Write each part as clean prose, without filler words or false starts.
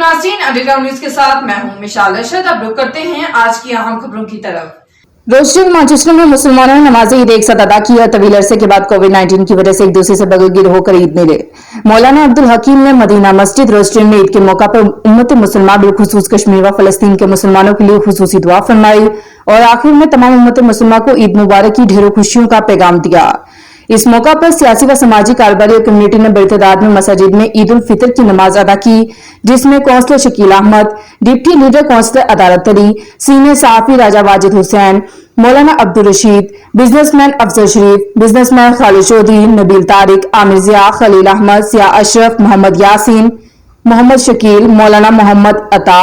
नाज़रीन, underground news के साथ मैं हूं मिशाल अरशद। अब रुक करते हैं आज की अहम खबरों की तरफ। रोस्टिंग मैनचेस्टर में मुसलमानों ने नमाज ईद एक साथ अदा किया। तवील अरसे के बाद कोविड-19 की वजह से एक दूसरे से बगलगिर होकर ईद मिले। मौलाना अब्दुल हकीम ने मदीना मस्जिद रोस्टिंग में ईद के मौका पर उम्मत मुसलमान बिलखुसूस कश्मीर व फलस्तीन के मुसलमानों के लिए खुसूसी दुआ फरमाई और आखिर में तमाम उम्मत मुसलमान को ईद मुबारक की ढेरों खुशियों का पैगाम दिया। इस मौका पर सियासी व समाजी कारोबारी और कम्युनिटी ने बड़ी तादाद में मसाजिद में ईद उल फितर की नमाज अदा की, जिसमें councillor Shakeel Ahmed, deputy leader councillor Adalat Ali, senior सहाफी राजा वाजिद हुसैन, मौलाना अब्दुल रशीद, बिजनेसमैन अफजल शरीफ, बिजनेसमैन खालिद चौधरी, नबील तारिक, आमिर जिया, खलील अहमद, सिया अशरफ, मोहम्मद यासीन, मोहम्मद शकील, मौलाना मोहम्मद अता,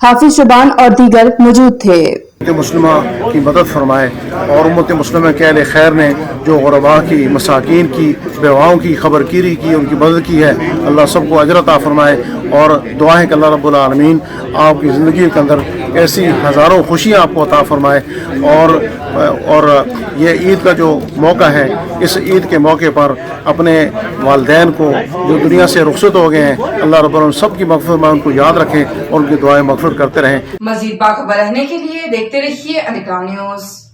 हाफिज शुबान और दीगर मौजूद थे। मुस्लिमा की मदद फरमाए और उम्मत मुस्लिमा के अहले खैर ने जो गुरबा की, मसाकीन की, बेवाओं की खबरगिरी की, उनकी मदद की है, अल्लाह सबको अजर अता फरमाए। और दुआ है कि अल्लाह रब्बुल आलमीन आपकी ज़िंदगी के अंदर ऐसी हज़ारों खुशियाँ आपको अता फरमाए। और ये ईद का जो मौका है, इस ईद के मौके पर अपने वालिदैन को जो दुनिया से रुखसत हो गए हैं, अल्लाह रब्बुल आलमीन सबकी मग़फ़िरत में उनको याद रखें और उनकी दुआएं मग़फ़िरत करते रहें। मज़ीद बाखबर रहने के लिए देखते रहिए अंडरग्राउंड न्यूज।